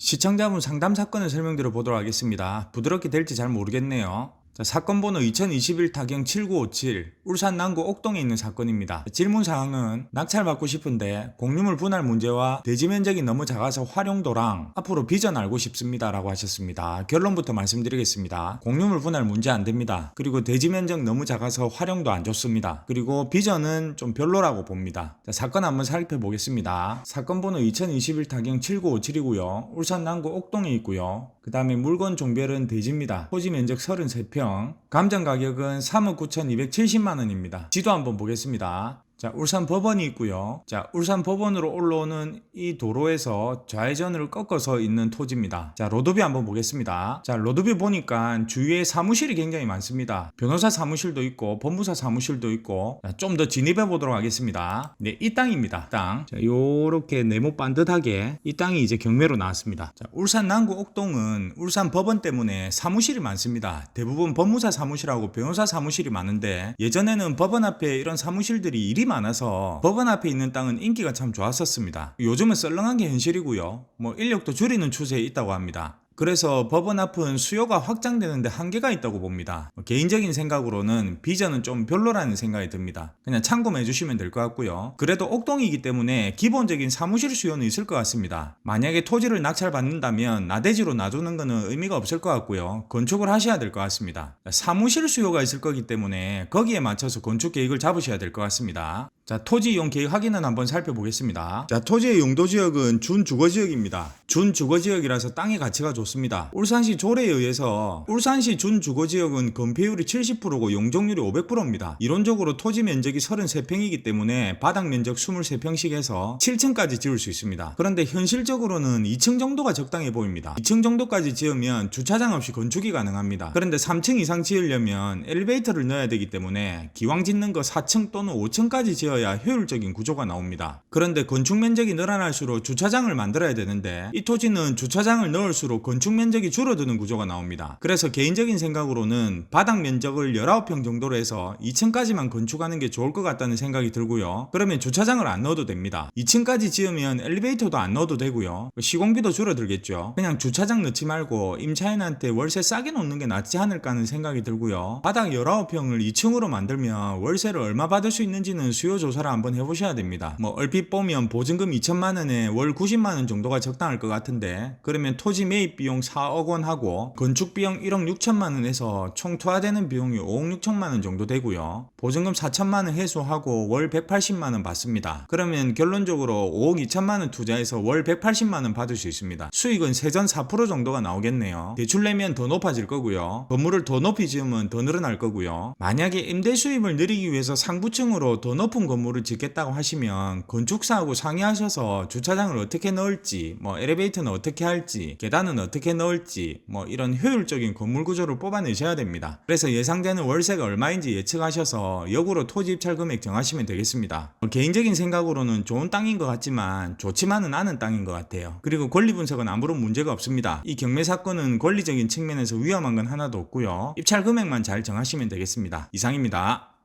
시청자분 상담 사건을 설명드려 보도록 하겠습니다. 부드럽게 될지 잘 모르겠네요. 자, 사건 번호 2021 타경 7957 울산 남구 옥동에 있는 사건입니다. 질문 사항은 낙찰받고 싶은데 공유물 분할 문제와 대지 면적이 너무 작아서 활용도랑 앞으로 비전 알고 싶습니다 라고 하셨습니다. 결론부터 말씀드리겠습니다. 공유물 분할 문제 안 됩니다. 그리고 대지 면적 너무 작아서 활용도 안 좋습니다. 그리고 비전은 좀 별로라고 봅니다. 자, 사건 한번 살펴보겠습니다. 사건 번호 2021 타경 7957이고요. 울산 남구 옥동에 있고요. 그 다음에 물건 종별은 대지입니다. 토지 면적 33평, 감정 가격은 3억 9,270만원입니다. 지도 한번 보겠습니다. 자, 울산 법원이 있고요. 자, 울산 법원으로 올라오는 이 도로에서 좌회전을 꺾어서 있는 토지입니다. 자, 로드뷰 한번 보겠습니다. 자, 로드뷰 보니까 주위에 사무실이 굉장히 많습니다. 변호사 사무실도 있고 법무사 사무실도 있고, 좀 더 진입해 보도록 하겠습니다. 네, 이 땅입니다. 땅. 자, 요렇게 네모 반듯하게 이 땅이 이제 경매로 나왔습니다. 자, 울산 남구 옥동은 울산 법원 때문에 사무실이 많습니다. 대부분 법무사 사무실하고 변호사 사무실이 많은데, 예전에는 법원 앞에 이런 사무실들이 일이 많아서 법원 앞에 있는 땅은 인기가 참 좋았었습니다. 요즘은 썰렁한 게 현실이고요. 인력도 줄이는 추세에 있다고 합니다. 그래서 법원 앞은 수요가 확장되는데 한계가 있다고 봅니다. 개인적인 생각으로는 비전은 좀 별로라는 생각이 듭니다. 그냥 참고해 주시면 될 것 같고요. 그래도 옥동이기 때문에 기본적인 사무실 수요는 있을 것 같습니다. 만약에 토지를 낙찰받는다면 나대지로 놔두는 것은 의미가 없을 것 같고요. 건축을 하셔야 될 것 같습니다. 사무실 수요가 있을 거기 때문에 거기에 맞춰서 건축 계획을 잡으셔야 될 것 같습니다. 자, 토지 이용 계획 확인은 한번 살펴보겠습니다. 자, 토지의 용도 지역은 준주거지역입니다. 준주거지역이라서 땅의 가치가 좋습니다. 울산시 조례에 의해서 울산시 준주거지역은 건폐율이 70%고 용적률이 500%입니다. 이론적으로 토지 면적이 33평이기 때문에 바닥 면적 23평씩 해서 7층까지 지을 수 있습니다. 그런데 현실적으로는 2층 정도가 적당해 보입니다. 2층 정도까지 지으면 주차장 없이 건축이 가능합니다. 그런데 3층 이상 지으려면 엘리베이터를 넣어야 되기 때문에 기왕 짓는 거 4층 또는 5층까지 지어야 효율적인 구조가 나옵니다. 그런데 건축 면적이 늘어날수록 주차장을 만들어야 되는데 이 토지는 주차장을 넣을수록 건축 면적이 줄어드는 구조가 나옵니다. 그래서 개인적인 생각으로는 바닥 면적을 19평 정도로 해서 2층까지만 건축하는 게 좋을 것 같다는 생각이 들고요. 그러면 주차장을 안 넣어도 됩니다. 2층까지 지으면 엘리베이터도 안 넣어도 되고요. 시공비도 줄어들겠죠. 그냥 주차장 넣지 말고 임차인한테 월세 싸게 놓는 게 낫지 않을까 하는 생각이 들고요. 바닥 19평을 2층으로 만들면 월세를 얼마 받을 수 있는지는 수요 조사를 한번 해보셔야 됩니다. 얼핏 보면 보증금 2천만원에 월 90만원 정도가 적당할 것 같은데, 그러면 토지 매입 비용 4억 원 하고 건축 비용 1억 6천만원 해서 총 투하되는 비용이 5억 6천만원 정도 되고요. 보증금 4천만원 해소하고 월 180만원 받습니다. 그러면 결론적으로 5억 2천만원 투자해서 월 180만원 받을 수 있습니다. 수익은 세전 4% 정도가 나오겠네요. 대출 내면 더 높아질 거고요. 건물을 더 높이 지으면 더 늘어날 거고요. 만약에 임대 수입을 늘리기 위해서 상부층으로 더 높은 건물을 짓겠다고 하시면 건축사하고 상의하셔서 주차장을 어떻게 넣을지, 엘리베이터는 어떻게 할지, 계단은 어떻게 넣을지, 이런 효율적인 건물 구조를 뽑아내셔야 됩니다. 그래서 예상되는 월세가 얼마인지 예측하셔서 역으로 토지 입찰 금액 정하시면 되겠습니다. 개인적인 생각으로는 좋은 땅인 것 같지만 좋지만은 않은 땅인 것 같아요. 그리고 권리 분석은 아무런 문제가 없습니다. 이 경매 사건은 권리적인 측면에서 위험한 건 하나도 없고요. 입찰 금액만 잘 정하시면 되겠습니다. 이상입니다.